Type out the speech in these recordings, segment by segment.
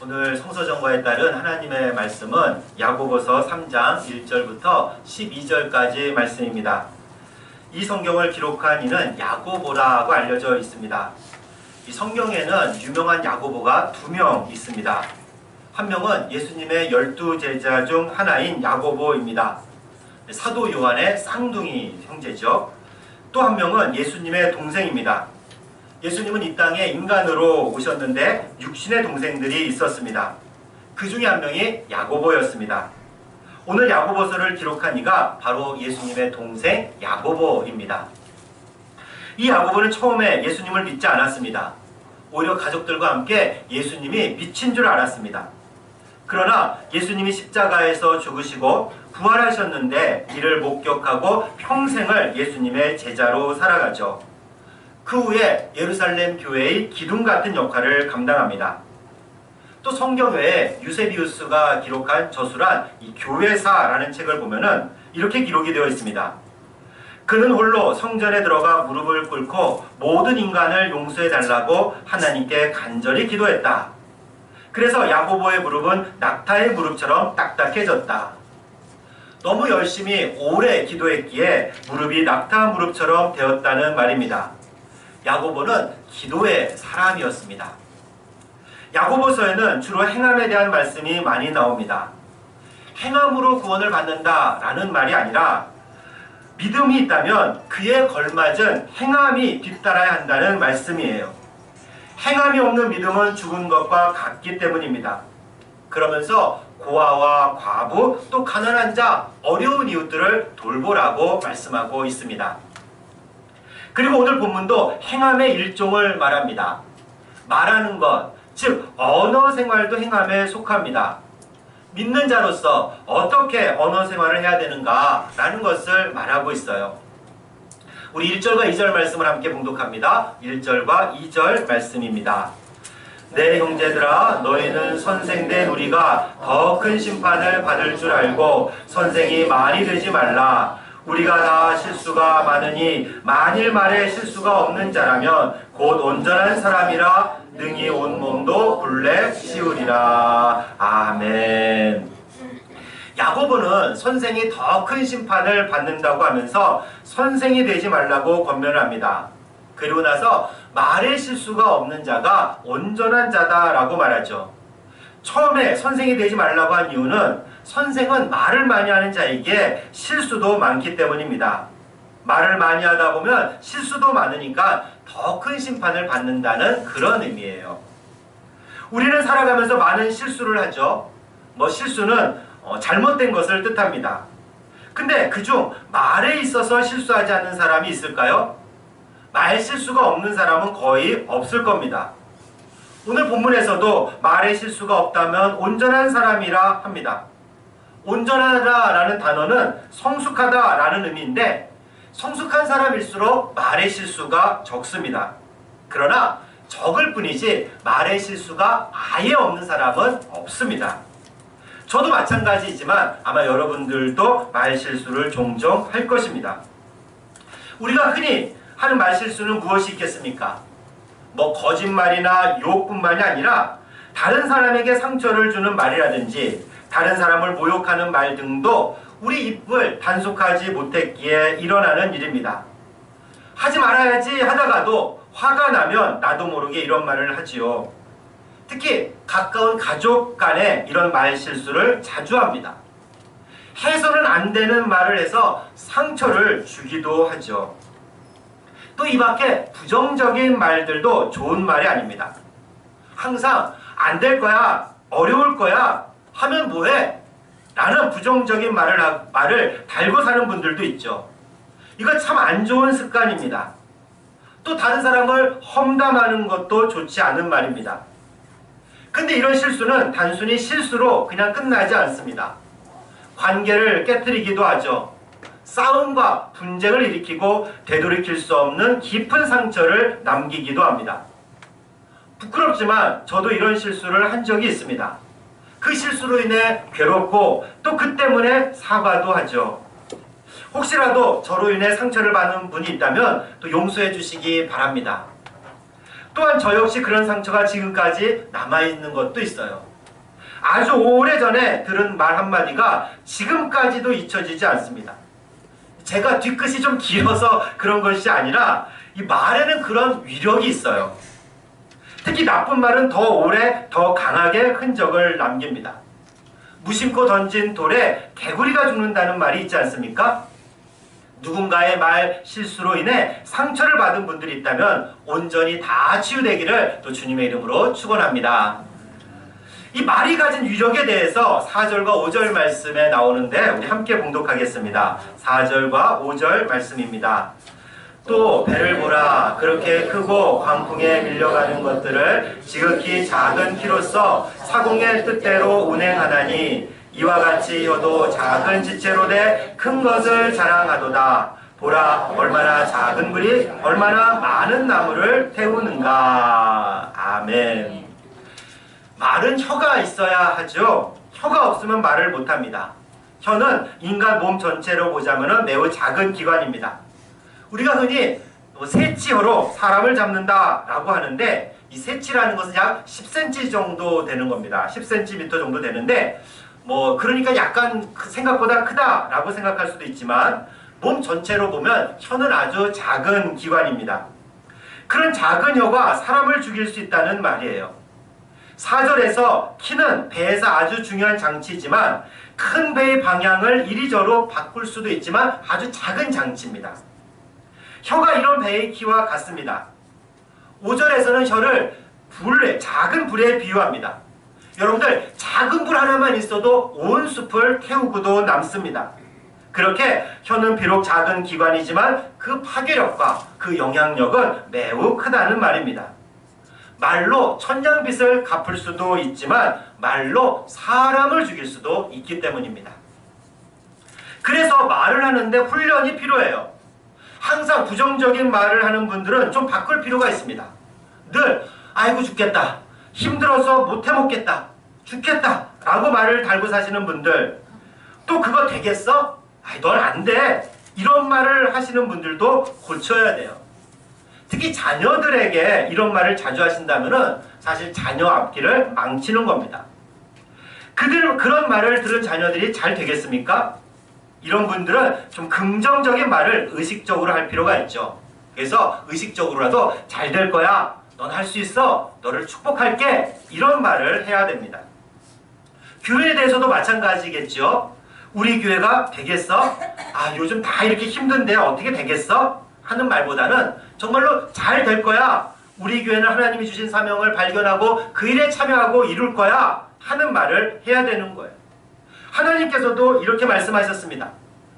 오늘 성서정과에 따른 하나님의 말씀은 야고보서 3장 1절부터 12절까지 말씀입니다. 이 성경을 기록한 이는 야고보라고 알려져 있습니다. 이 성경에는 유명한 야고보가 2명 있습니다. 한 명은 예수님의 12제자 중 하나인 야고보입니다. 사도 요한의 쌍둥이 형제죠. 또 한 명은 예수님의 동생입니다. 예수님은 이 땅에 인간으로 오셨는데 육신의 동생들이 있었습니다. 그 중에 한 명이 야고보였습니다. 오늘 야고보서를 기록한 이가 바로 예수님의 동생 야고보입니다. 이 야고보는 처음에 예수님을 믿지 않았습니다. 오히려 가족들과 함께 예수님이 미친 줄 알았습니다. 그러나 예수님이 십자가에서 죽으시고 부활하셨는데 이를 목격하고 평생을 예수님의 제자로 살아가죠. 그 후에 예루살렘 교회의 기둥 같은 역할을 감당합니다. 또 성경 외에 유세비우스가 기록한 저술한 이 교회사라는 책을 보면은 이렇게 기록이 되어 있습니다. 그는 홀로 성전에 들어가 무릎을 꿇고 모든 인간을 용서해 달라고 하나님께 간절히 기도했다. 그래서 야고보의 무릎은 낙타의 무릎처럼 딱딱해졌다. 너무 열심히 오래 기도했기에 무릎이 낙타 무릎처럼 되었다는 말입니다. 야고보는 기도의 사람이었습니다. 야고보서에는 주로 행함에 대한 말씀이 많이 나옵니다. 행함으로 구원을 받는다라는 말이 아니라 믿음이 있다면 그에 걸맞은 행함이 뒤따라야 한다는 말씀이에요. 행함이 없는 믿음은 죽은 것과 같기 때문입니다. 그러면서 고아와 과부 또 가난한 자, 어려운 이웃들을 돌보라고 말씀하고 있습니다. 그리고 오늘 본문도 행함의 일종을 말합니다. 말하는 것, 즉 언어 생활도 행함에 속합니다. 믿는 자로서 어떻게 언어 생활을 해야 되는가라는 것을 말하고 있어요. 우리 1절과 2절 말씀을 함께 봉독합니다. 1절과 2절 말씀입니다. 내 형제들아, 너희는 선생된 우리가 더 큰 심판을 받을 줄 알고 선생이 많이 되지 말라. 우리가 다 실수가 많으니 만일 말에 실수가 없는 자라면 곧 온전한 사람이라 능히 온몸도 굴레 씌우리라. 아멘. 야고보는 선생이 더 큰 심판을 받는다고 하면서 선생이 되지 말라고 권면을 합니다. 그리고 나서 말에 실수가 없는 자가 온전한 자다라고 말하죠. 처음에 선생이 되지 말라고 한 이유는 선생은 말을 많이 하는 자에게 실수도 많기 때문입니다. 말을 많이 하다 보면 실수도 많으니까 더 큰 심판을 받는다는 그런 의미예요. 우리는 살아가면서 많은 실수를 하죠. 실수는 잘못된 것을 뜻합니다. 근데 그중 말에 있어서 실수하지 않는 사람이 있을까요? 말 실수가 없는 사람은 거의 없을 겁니다. 오늘 본문에서도 말에 실수가 없다면 온전한 사람이라 합니다. 온전하다라는 단어는 성숙하다라는 의미인데 성숙한 사람일수록 말의 실수가 적습니다. 그러나 적을 뿐이지 말의 실수가 아예 없는 사람은 없습니다. 저도 마찬가지이지만 아마 여러분들도 말 실수를 종종 할 것입니다. 우리가 흔히 하는 말 실수는 무엇이 있겠습니까? 거짓말이나 유혹뿐만이 아니라 다른 사람에게 상처를 주는 말이라든지 다른 사람을 모욕하는 말 등도 우리 입을 단속하지 못했기에 일어나는 일입니다. 하지 말아야지 하다가도 화가 나면 나도 모르게 이런 말을 하지요. 특히 가까운 가족 간에 이런 말 실수를 자주 합니다. 해서는 안 되는 말을 해서 상처를 주기도 하죠. 또 이 밖에 부정적인 말들도 좋은 말이 아닙니다. 항상 안 될 거야, 어려울 거야, 하면 뭐해? 라는 부정적인 말을 달고 사는 분들도 있죠. 이거 참 안 좋은 습관입니다. 또 다른 사람을 험담하는 것도 좋지 않은 말입니다. 근데 이런 실수는 단순히 실수로 그냥 끝나지 않습니다. 관계를 깨트리기도 하죠. 싸움과 분쟁을 일으키고 되돌이킬 수 없는 깊은 상처를 남기기도 합니다. 부끄럽지만 저도 이런 실수를 한 적이 있습니다. 그 실수로 인해 괴롭고 또 그 때문에 사과도 하죠. 혹시라도 저로 인해 상처를 받는 분이 있다면 또 용서해 주시기 바랍니다. 또한 저 역시 그런 상처가 지금까지 남아있는 것도 있어요. 아주 오래전에 들은 말 한마디가 지금까지도 잊혀지지 않습니다. 제가 뒤끝이 좀 길어서 그런 것이 아니라 이 말에는 그런 위력이 있어요. 특히 나쁜 말은 더 오래 더 강하게 흔적을 남깁니다. 무심코 던진 돌에 개구리가 죽는다는 말이 있지 않습니까? 누군가의 말 실수로 인해 상처를 받은 분들이 있다면 온전히 다 치유되기를 또 주님의 이름으로 축원합니다. 이 말이 가진 위력에 대해서 4절과 5절 말씀에 나오는데 우리 함께 봉독하겠습니다. 4절과 5절 말씀입니다. 또 배를 보라. 그렇게 크고 광풍에 밀려가는 것들을 지극히 작은 키로써 사공의 뜻대로 운행하나니 이와 같이 혀도 작은 지체로 돼 큰 것을 자랑하도다. 보라, 얼마나 작은 불이 얼마나 많은 나무를 태우는가. 아멘. 말은 혀가 있어야 하죠. 혀가 없으면 말을 못합니다. 혀는 인간 몸 전체로 보자면 매우 작은 기관입니다. 우리가 흔히 새치혀로 사람을 잡는다라고 하는데 이 새치라는 것은 약 10cm 정도 되는 겁니다. 10cm 정도 되는데 그러니까 약간 생각보다 크다라고 생각할 수도 있지만 몸 전체로 보면 혀는 아주 작은 기관입니다. 그런 작은 혀가 사람을 죽일 수 있다는 말이에요. 4절에서 키는 배에서 아주 중요한 장치이지만 큰 배의 방향을 이리저리 바꿀 수도 있지만 아주 작은 장치입니다. 혀가 이런 배의 키와 같습니다. 5절에서는 혀를 작은 불에 비유합니다. 여러분들 작은 불 하나만 있어도 온 숲을 태우고도 남습니다. 그렇게 혀는 비록 작은 기관이지만 그 파괴력과 그 영향력은 매우 크다는 말입니다. 말로 천냥빚을 갚을 수도 있지만 말로 사람을 죽일 수도 있기 때문입니다. 그래서 말을 하는데 훈련이 필요해요. 항상 부정적인 말을 하는 분들은 좀 바꿀 필요가 있습니다. 늘 아이고 죽겠다, 힘들어서 못해 먹겠다, 죽겠다 라고 말을 달고 사시는 분들, 또 그거 되겠어? 아이 넌 안 돼, 이런 말을 하시는 분들도 고쳐야 돼요. 특히 자녀들에게 이런 말을 자주 하신다면 사실 자녀 앞길을 망치는 겁니다. 그런 말을 들은 자녀들이 잘 되겠습니까? 이런 분들은 좀 긍정적인 말을 의식적으로 할 필요가 있죠. 그래서 의식적으로라도 잘 될 거야, 넌 할 수 있어, 너를 축복할게, 이런 말을 해야 됩니다. 교회에 대해서도 마찬가지겠죠. 우리 교회가 되겠어? 아 요즘 다 이렇게 힘든데 어떻게 되겠어? 하는 말보다는 정말로 잘 될 거야, 우리 교회는 하나님이 주신 사명을 발견하고 그 일에 참여하고 이룰 거야 하는 말을 해야 되는 거예요. 하나님께서도 이렇게 말씀하셨습니다.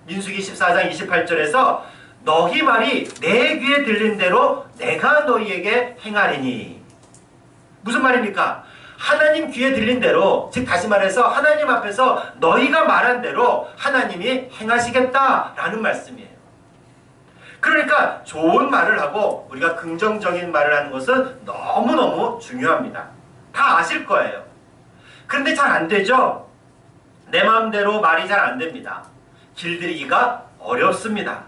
민수기 14장 28절에서 너희 말이 내 귀에 들린 대로 내가 너희에게 행하리니. 무슨 말입니까? 하나님 귀에 들린 대로, 즉 다시 말해서 하나님 앞에서 너희가 말한 대로 하나님이 행하시겠다라는 말씀이에요. 그러니까 좋은 말을 하고 우리가 긍정적인 말을 하는 것은 너무너무 중요합니다. 다 아실 거예요. 그런데 잘 안 되죠? 내 마음대로 말이 잘 안 됩니다. 길들이기가 어렵습니다.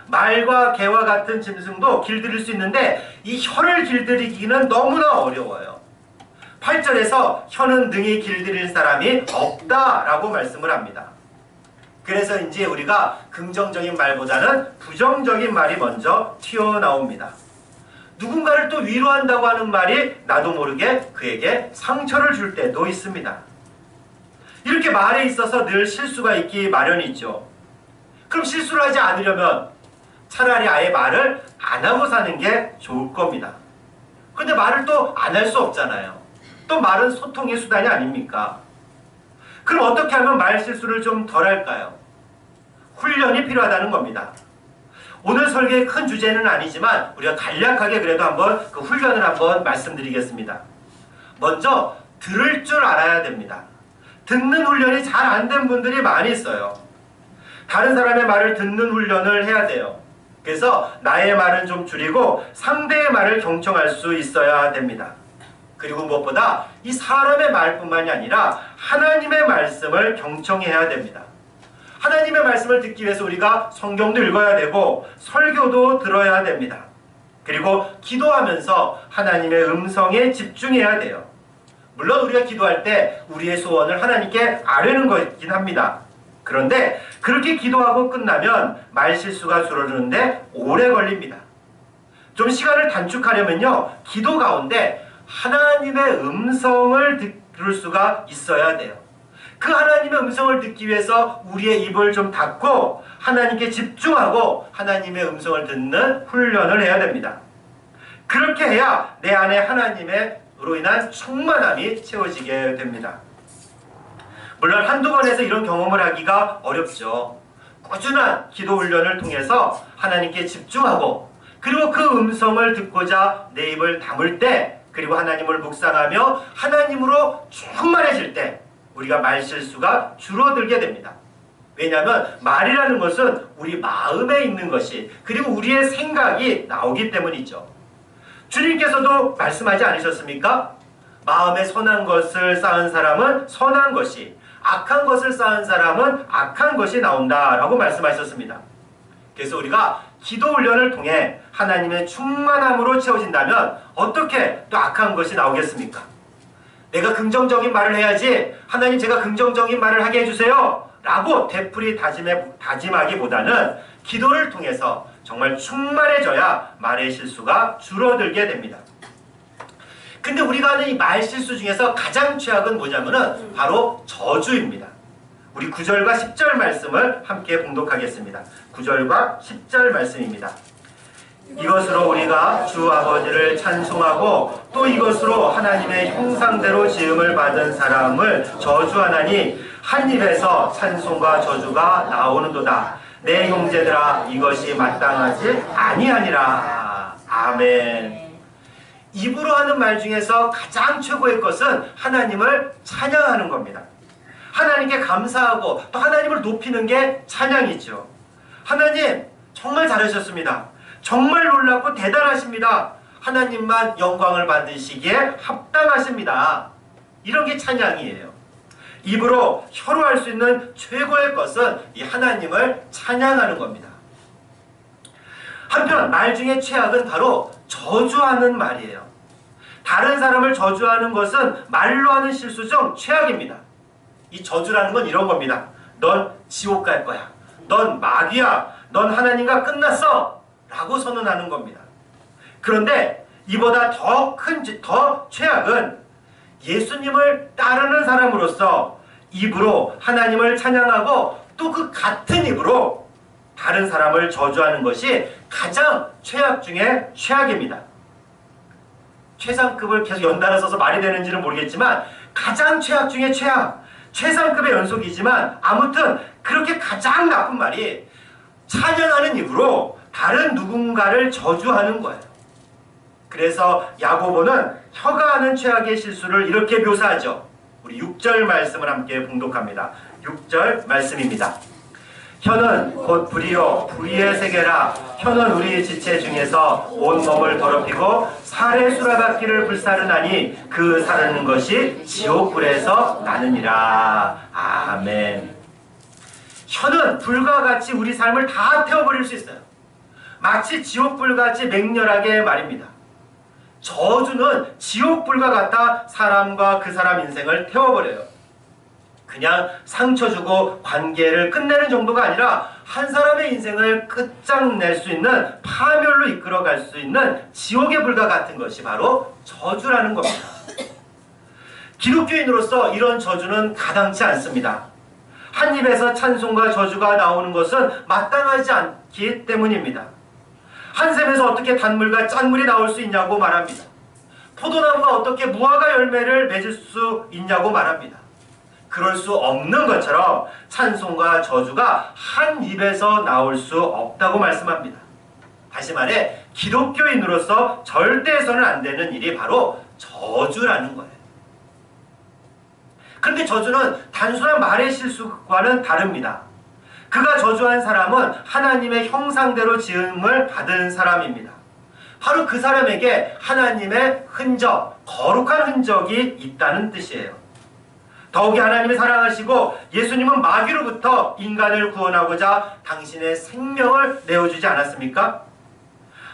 말과 개와 같은 짐승도 길들일 수 있는데 이 혀를 길들이기는 너무나 어려워요. 8절에서 혀는 능히 길들일 사람이 없다라고 말씀을 합니다. 그래서인지 우리가 긍정적인 말보다는 부정적인 말이 먼저 튀어나옵니다. 누군가를 또 위로한다고 하는 말이 나도 모르게 그에게 상처를 줄 때도 있습니다. 이렇게 말에 있어서 늘 실수가 있기 마련이죠. 그럼 실수를 하지 않으려면 차라리 아예 말을 안 하고 사는 게 좋을 겁니다. 근데 말을 또 안 할 수 없잖아요. 또 말은 소통의 수단이 아닙니까? 그럼 어떻게 하면 말 실수를 좀 덜 할까요? 훈련이 필요하다는 겁니다. 오늘 설계의 큰 주제는 아니지만 우리가 간략하게 그래도 한번 그 훈련을 한번 말씀드리겠습니다. 먼저 들을 줄 알아야 됩니다. 듣는 훈련이 잘 안 된 분들이 많이 있어요. 다른 사람의 말을 듣는 훈련을 해야 돼요. 그래서 나의 말은 좀 줄이고 상대의 말을 경청할 수 있어야 됩니다. 그리고 무엇보다 이 사람의 말뿐만이 아니라 하나님의 말씀을 경청해야 됩니다. 하나님의 말씀을 듣기 위해서 우리가 성경도 읽어야 되고 설교도 들어야 됩니다. 그리고 기도하면서 하나님의 음성에 집중해야 돼요. 물론 우리가 기도할 때 우리의 소원을 하나님께 아뢰는 거긴 합니다. 그런데 그렇게 기도하고 끝나면 말실수가 줄어드는데 오래 걸립니다. 좀 시간을 단축하려면요, 기도 가운데 하나님의 음성을 들을 수가 있어야 돼요. 그 하나님의 음성을 듣기 위해서 우리의 입을 좀 닫고 하나님께 집중하고 하나님의 음성을 듣는 훈련을 해야 됩니다. 그렇게 해야 내 안에 하나님으로 인한 충만함이 채워지게 됩니다. 물론 한두 번에서 이런 경험을 하기가 어렵죠. 꾸준한 기도 훈련을 통해서 하나님께 집중하고, 그리고 그 음성을 듣고자 내 입을 다물 때, 그리고 하나님을 묵상하며 하나님으로 충만해질 때 우리가 말실수가 줄어들게 됩니다. 왜냐하면 말이라는 것은 우리 마음에 있는 것이, 그리고 우리의 생각이 나오기 때문이죠. 주님께서도 말씀하지 않으셨습니까? 마음에 선한 것을 쌓은 사람은 선한 것이, 악한 것을 쌓은 사람은 악한 것이 나온다라고 말씀하셨습니다. 그래서 우리가 기도 훈련을 통해 하나님의 충만함으로 채워진다면 어떻게 또 악한 것이 나오겠습니까? 내가 긍정적인 말을 해야지, 하나님 제가 긍정적인 말을 하게 해주세요 라고 되풀이 다짐하기보다는 기도를 통해서 정말 충만해져야 말의 실수가 줄어들게 됩니다. 근데 우리가 하는 이 말실수 중에서 가장 최악은 뭐냐면은 바로 저주입니다. 우리 9절과 10절 말씀을 함께 봉독하겠습니다. 9절과 10절 말씀입니다. 이것으로 우리가 주 아버지를 찬송하고 또 이것으로 하나님의 형상대로 지음을 받은 사람을 저주하나니 한 입에서 찬송과 저주가 나오는도다. 내 형제들아, 이것이 마땅하지 아니하니라. 아멘. 입으로 하는 말 중에서 가장 최고의 것은 하나님을 찬양하는 겁니다. 하나님께 감사하고 또 하나님을 높이는 게 찬양이죠. 하나님 정말 잘하셨습니다. 정말 놀랍고 대단하십니다. 하나님만 영광을 받으시기에 합당하십니다. 이런 게 찬양이에요. 입으로 혀로 할 수 있는 최고의 것은 이 하나님을 찬양하는 겁니다. 한편 말 중에 최악은 바로 저주하는 말이에요. 다른 사람을 저주하는 것은 말로 하는 실수 중 최악입니다. 이 저주라는 건 이런 겁니다. 넌 지옥 갈 거야. 넌 마귀야. 넌 하나님과 끝났어. 라고 선언하는 겁니다. 그런데 이보다 더 최악은 예수님을 따르는 사람으로서 입으로 하나님을 찬양하고 또 그 같은 입으로 다른 사람을 저주하는 것이 가장 최악 중에 최악입니다. 최상급을 계속 연달아 써서 말이 되는지는 모르겠지만 가장 최악 중에 최악, 최상급의 연속이지만 아무튼 그렇게 가장 나쁜 말이 찬양하는 입으로 다른 누군가를 저주하는 거예요. 그래서 야고보는 혀가 하는 최악의 실수를 이렇게 묘사하죠. 우리 6절 말씀을 함께 봉독합니다. 6절 말씀입니다. 혀는 곧 불이요 불의의 세계라. 혀는 우리 지체 중에서 온 몸을 더럽히고 살의 수라바퀴를 불사르나니 그 사르는 것이 지옥불에서 나느니라. 아멘. 혀는 불과 같이 우리 삶을 다 태워버릴 수 있어요. 마치 지옥불같이 맹렬하게 말입니다. 저주는 지옥불과 같아 사람과 그 사람 인생을 태워버려요. 그냥 상처 주고 관계를 끝내는 정도가 아니라 한 사람의 인생을 끝장낼 수 있는 파멸로 이끌어갈 수 있는 지옥의 불과 같은 것이 바로 저주라는 겁니다. 기독교인으로서 이런 저주는 가당치 않습니다. 한 입에서 찬송과 저주가 나오는 것은 마땅하지 않기 때문입니다. 한 샘에서 어떻게 단물과 짠물이 나올 수 있냐고 말합니다. 포도나무가 어떻게 무화과 열매를 맺을 수 있냐고 말합니다. 그럴 수 없는 것처럼 찬송과 저주가 한 입에서 나올 수 없다고 말씀합니다. 다시 말해 기독교인으로서 절대 해서는 안 되는 일이 바로 저주라는 거예요. 그런데 저주는 단순한 말의 실수와는 다릅니다. 그가 저주한 사람은 하나님의 형상대로 지음을 받은 사람입니다. 바로 그 사람에게 하나님의 흔적, 거룩한 흔적이 있다는 뜻이에요. 더욱이 하나님이 사랑하시고 예수님은 마귀로부터 인간을 구원하고자 당신의 생명을 내어주지 않았습니까?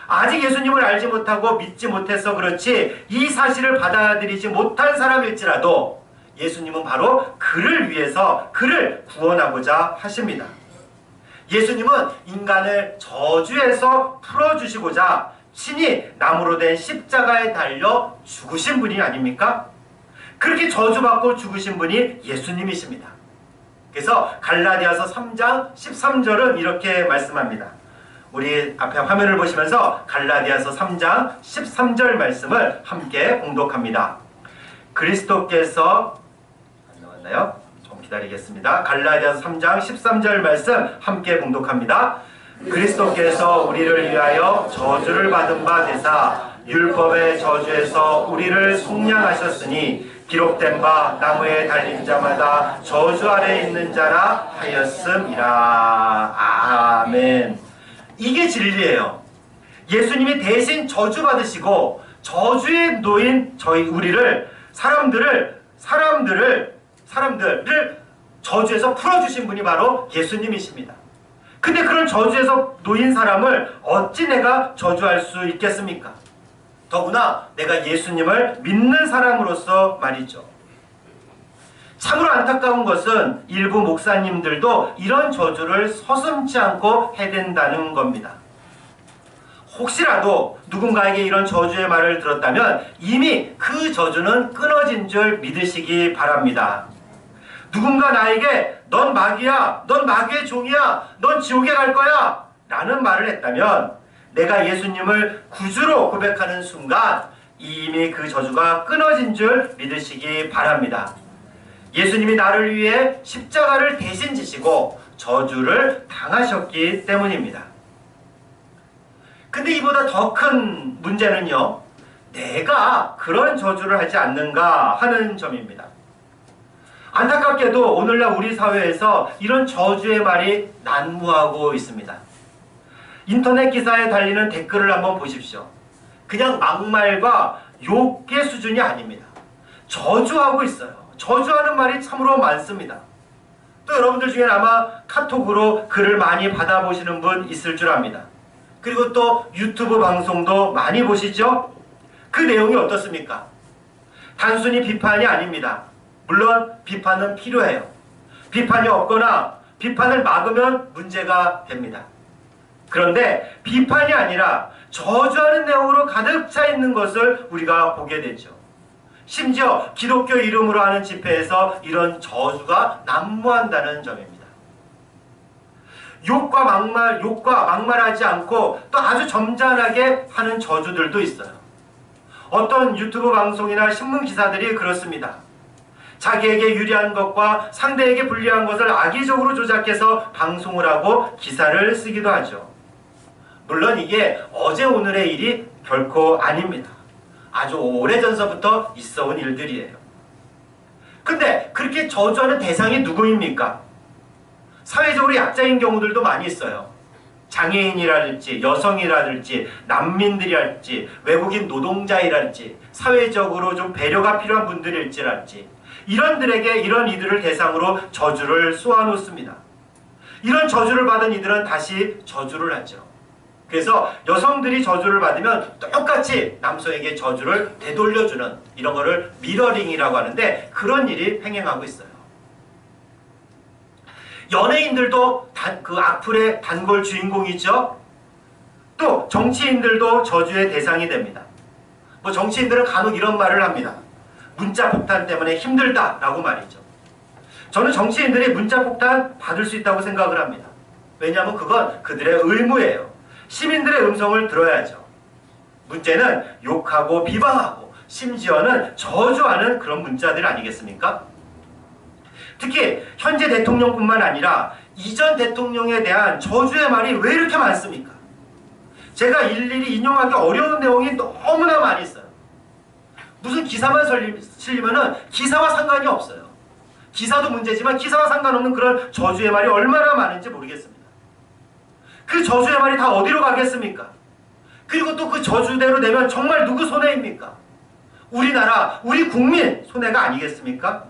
아직 예수님을 알지 못하고 믿지 못해서 그렇지 이 사실을 받아들이지 못한 사람일지라도 예수님은 바로 그를 위해서 그를 구원하고자 하십니다. 예수님은 인간을 저주에서 풀어주시고자 친히 나무로 된 십자가에 달려 죽으신 분이 아닙니까? 그렇게 저주받고 죽으신 분이 예수님이십니다. 그래서 갈라디아서 3장 13절은 이렇게 말씀합니다. 우리 앞에 화면을 보시면서 갈라디아서 3장 13절 말씀을 함께 봉독합니다. 그리스도께서 안 나왔나요? 좀 기다리겠습니다. 갈라디아서 3장 13절 말씀 함께 봉독합니다. 그리스도께서 우리를 위하여 저주를 받은 바 되사 율법의 저주에서 우리를 속량하셨으니 기록된 바 나무에 달린 자마다 저주 아래 있는 자라 하였음이라. 아멘. 이게 진리예요. 예수님이 대신 저주받으시고 저주에 놓인 우리를 사람들을 저주에서 풀어주신 분이 바로 예수님이십니다. 근데 그런 저주에서 놓인 사람을 어찌 내가 저주할 수 있겠습니까? 더구나 내가 예수님을 믿는 사람으로서 말이죠. 참으로 안타까운 것은 일부 목사님들도 이런 저주를 서슴지 않고 해댄다는 겁니다. 혹시라도 누군가에게 이런 저주의 말을 들었다면 이미 그 저주는 끊어진 줄 믿으시기 바랍니다. 누군가 나에게 넌 마귀야, 넌 마귀의 종이야, 넌 지옥에 갈 거야 라는 말을 했다면 내가 예수님을 구주로 고백하는 순간 이미 그 저주가 끊어진 줄 믿으시기 바랍니다. 예수님이 나를 위해 십자가를 대신 지시고 저주를 당하셨기 때문입니다. 근데 이보다 더 큰 문제는요, 내가 그런 저주를 하지 않는가 하는 점입니다. 안타깝게도 오늘날 우리 사회에서 이런 저주의 말이 난무하고 있습니다. 인터넷 기사에 달리는 댓글을 한번 보십시오. 그냥 막말과 욕의 수준이 아닙니다. 저주하고 있어요. 저주하는 말이 참으로 많습니다. 또 여러분들 중에 아마 카톡으로 글을 많이 받아보시는 분 있을 줄 압니다. 그리고 또 유튜브 방송도 많이 보시죠? 그 내용이 어떻습니까? 단순히 비판이 아닙니다. 물론 비판은 필요해요. 비판이 없거나 비판을 막으면 문제가 됩니다. 그런데 비판이 아니라 저주하는 내용으로 가득 차 있는 것을 우리가 보게 되죠. 심지어 기독교 이름으로 하는 집회에서 이런 저주가 난무한다는 점입니다. 욕과 막말하지 않고 또 아주 점잖하게 하는 저주들도 있어요. 어떤 유튜브 방송이나 신문 기사들이 그렇습니다. 자기에게 유리한 것과 상대에게 불리한 것을 악의적으로 조작해서 방송을 하고 기사를 쓰기도 하죠. 물론 이게 어제 오늘의 일이 결코 아닙니다. 아주 오래전서부터 있어온 일들이에요. 근데 그렇게 저주하는 대상이 누구입니까? 사회적으로 약자인 경우들도 많이 있어요. 장애인이라든지 여성이라든지 난민들이랄지 외국인 노동자이랄지 사회적으로 좀 배려가 필요한 분들일지랄지 이런들에게 이런 이들을 대상으로 저주를 쏘아놓습니다. 이런 저주를 받은 이들은 다시 저주를 하죠. 그래서 여성들이 저주를 받으면 똑같이 남성에게 저주를 되돌려주는 이런 거를 미러링이라고 하는데 그런 일이 횡행하고 있어요. 연예인들도 그 악플의 단골 주인공이죠. 또 정치인들도 저주의 대상이 됩니다. 뭐 정치인들은 간혹 이런 말을 합니다. 문자 폭탄 때문에 힘들다라고 말이죠. 저는 정치인들이 문자 폭탄 받을 수 있다고 생각을 합니다. 왜냐하면 그건 그들의 의무예요. 시민들의 음성을 들어야죠. 문제는 욕하고 비방하고 심지어는 저주하는 그런 문자들 아니겠습니까? 특히 현재 대통령뿐만 아니라 이전 대통령에 대한 저주의 말이 왜 이렇게 많습니까? 제가 일일이 인용하기 어려운 내용이 너무나 많이 있어요. 무슨 기사만 실리면은 기사와 상관이 없어요. 기사도 문제지만 기사와 상관없는 그런 저주의 말이 얼마나 많은지 모르겠습니다. 그 저주의 말이 다 어디로 가겠습니까? 그리고 또 그 저주대로 되면 정말 누구 손해입니까? 우리나라, 우리 국민 손해가 아니겠습니까?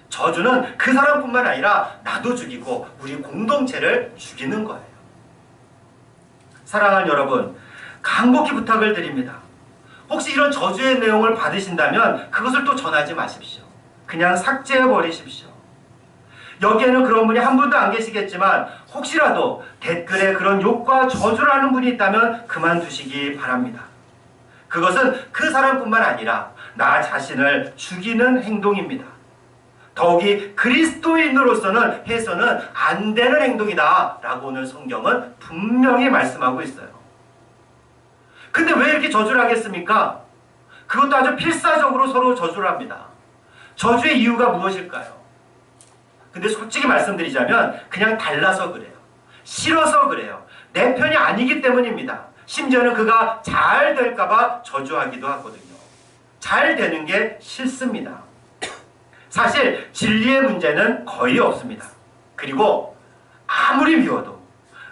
저주는 그 사람뿐만 아니라 나도 죽이고 우리 공동체를 죽이는 거예요. 사랑하는 여러분, 간곡히 부탁을 드립니다. 혹시 이런 저주의 내용을 받으신다면 그것을 또 전하지 마십시오. 그냥 삭제해 버리십시오. 여기에는 그런 분이 한 분도 안 계시겠지만 혹시라도 댓글에 그런 욕과 저주를 하는 분이 있다면 그만두시기 바랍니다. 그것은 그 사람뿐만 아니라 나 자신을 죽이는 행동입니다. 더욱이 그리스도인으로서는 해서는 안 되는 행동이다 라고 오늘 성경은 분명히 말씀하고 있어요. 근데 왜 이렇게 저주를 하겠습니까? 그것도 아주 필사적으로 서로 저주를 합니다. 저주의 이유가 무엇일까요? 근데 솔직히 말씀드리자면 그냥 달라서 그래요. 싫어서 그래요. 내 편이 아니기 때문입니다. 심지어는 그가 잘 될까봐 저주하기도 하거든요. 잘 되는 게 싫습니다. 사실 진리의 문제는 거의 없습니다. 그리고 아무리 미워도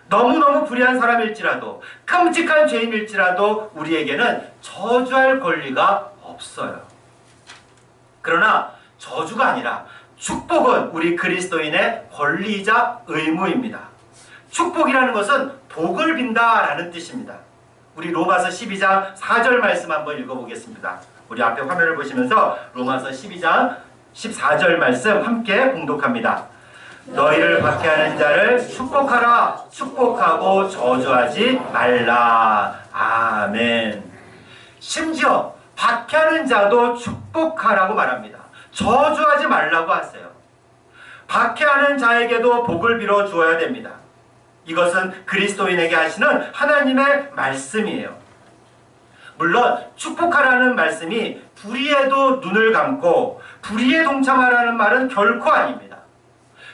너무너무 불의한 사람일지라도 끔찍한 죄인일지라도 우리에게는 저주할 권리가 없어요. 그러나 저주가 아니라 축복은 우리 그리스도인의 권리이자 의무입니다. 축복이라는 것은 복을 빈다라는 뜻입니다. 우리 로마서 12장 4절 말씀 한번 읽어보겠습니다. 우리 앞에 화면을 보시면서 로마서 12장 14절 말씀 함께 봉독합니다. 너희를 박해하는 자를 축복하라. 축복하고 저주하지 말라. 아멘. 심지어 박해하는 자도 축복하라고 말합니다. 저주하지 말라고 하세요. 박해하는 자에게도 복을 빌어 주어야 됩니다. 이것은 그리스도인에게 하시는 하나님의 말씀이에요. 물론 축복하라는 말씀이 불의에도 눈을 감고 불의에 동참하라는 말은 결코 아닙니다.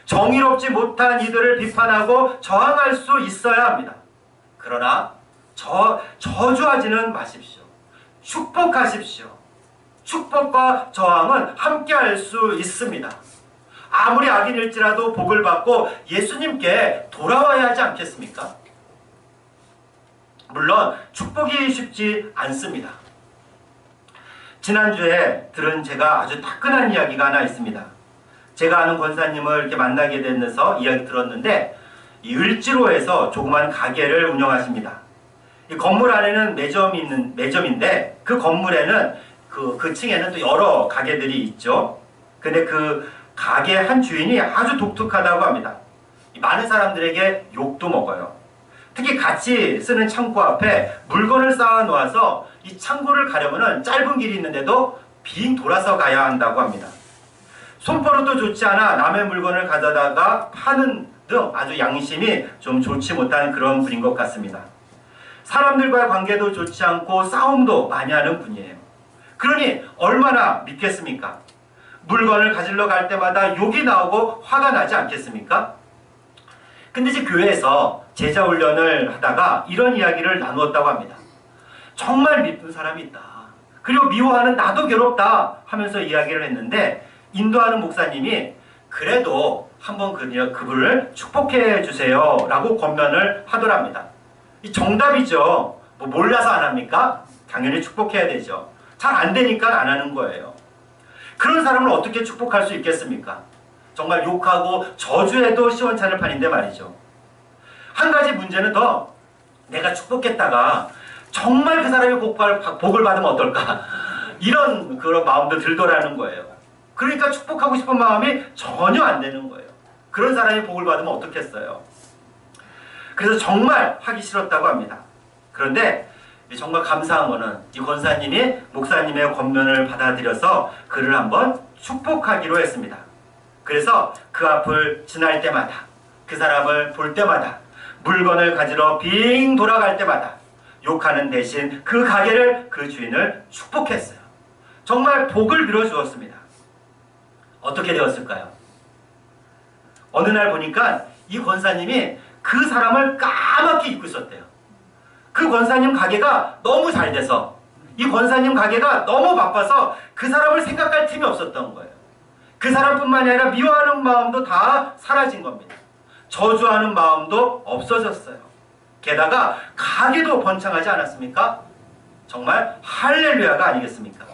정의롭지 못한 이들을 비판하고 저항할 수 있어야 합니다. 그러나 저주하지는 마십시오. 축복하십시오. 축복과 저항은 함께 할 수 있습니다. 아무리 악인일지라도 복을 받고 예수님께 돌아와야 하지 않겠습니까? 물론 축복이 쉽지 않습니다. 지난주에 들은 제가 아주 따끈한 이야기가 하나 있습니다. 제가 아는 권사님을 이렇게 만나게 돼서 이야기 들었는데 이 을지로에서 조그만 가게를 운영하십니다. 이 건물 안에는 매점인데 그 건물에는 그 층에는 또 여러 가게들이 있죠. 근데 그 가게 한 주인이 아주 독특하다고 합니다. 많은 사람들에게 욕도 먹어요. 특히 같이 쓰는 창고 앞에 물건을 쌓아 놓아서 이 창고를 가려면 짧은 길이 있는데도 빙 돌아서 가야 한다고 합니다. 손버릇도 좋지 않아 남의 물건을 가져다가 파는 등 아주 양심이 좀 좋지 못한 그런 분인 것 같습니다. 사람들과의 관계도 좋지 않고 싸움도 많이 하는 분이에요. 그러니 얼마나 믿겠습니까? 물건을 가지러 갈 때마다 욕이 나오고 화가 나지 않겠습니까? 근데 이제 교회에서 제자 훈련을 하다가 이런 이야기를 나누었다고 합니다. 정말 믿는 사람이 있다. 그리고 미워하는 나도 괴롭다 하면서 이야기를 했는데 인도하는 목사님이 그래도 한번 그분을 축복해 주세요 라고 권면을 하더랍니다. 이 정답이죠. 뭐 몰라서 안 합니까? 당연히 축복해야 되죠. 잘 안 되니까 안 하는 거예요. 그런 사람을 어떻게 축복할 수 있겠습니까? 정말 욕하고 저주해도 시원찮을 판인데 말이죠. 한 가지 문제는 더 내가 축복했다가 정말 그 사람이 복을 받으면 어떨까? 이런 그런 마음도 들더라는 거예요. 그러니까 축복하고 싶은 마음이 전혀 안 되는 거예요. 그런 사람이 복을 받으면 어떻겠어요? 그래서 정말 하기 싫었다고 합니다. 그런데 정말 감사한 거는 이 권사님이 목사님의 권면을 받아들여서 그를 한번 축복하기로 했습니다. 그래서 그 앞을 지날 때마다 그 사람을 볼 때마다 물건을 가지러 빙 돌아갈 때마다 욕하는 대신 그 가게를 그 주인을 축복했어요. 정말 복을 빌어 주었습니다. 어떻게 되었을까요? 어느 날 보니까 이 권사님이 그 사람을 까맣게 잊고 있었대요. 그 권사님 가게가 너무 잘 돼서 이 권사님 가게가 너무 바빠서 그 사람을 생각할 틈이 없었던 거예요. 그 사람뿐만이 아니라 미워하는 마음도 다 사라진 겁니다. 저주하는 마음도 없어졌어요. 게다가 가게도 번창하지 않았습니까? 정말 할렐루야가 아니겠습니까?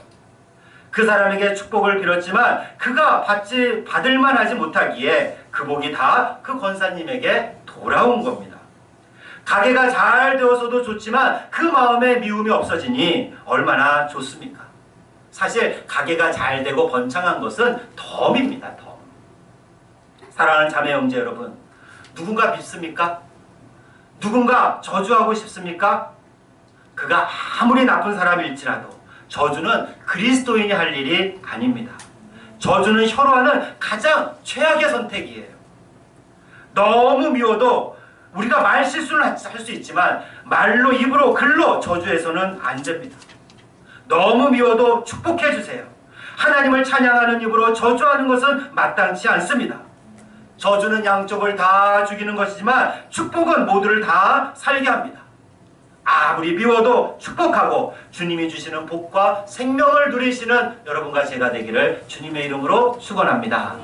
그 사람에게 축복을 빌었지만 그가 받을 만하지 못하기에 그 복이 다 그 권사님에게 돌아온 겁니다. 가게가 잘 되어서도 좋지만 그 마음에 미움이 없어지니 얼마나 좋습니까? 사실 가게가 잘 되고 번창한 것은 덤입니다. 덤. 사랑하는 자매 형제 여러분, 누군가 밉습니까? 누군가 저주하고 싶습니까? 그가 아무리 나쁜 사람일지라도 저주는 그리스도인이 할 일이 아닙니다. 저주는 혀로하는 가장 최악의 선택이에요. 너무 미워도 우리가 말 실수를 할 수 있지만 말로, 입으로, 글로 저주해서는 안 됩니다. 너무 미워도 축복해 주세요. 하나님을 찬양하는 입으로 저주하는 것은 마땅치 않습니다. 저주는 양쪽을 다 죽이는 것이지만 축복은 모두를 다 살게 합니다. 아무리 미워도 축복하고 주님이 주시는 복과 생명을 누리시는 여러분과 제가 되기를 주님의 이름으로 축원합니다.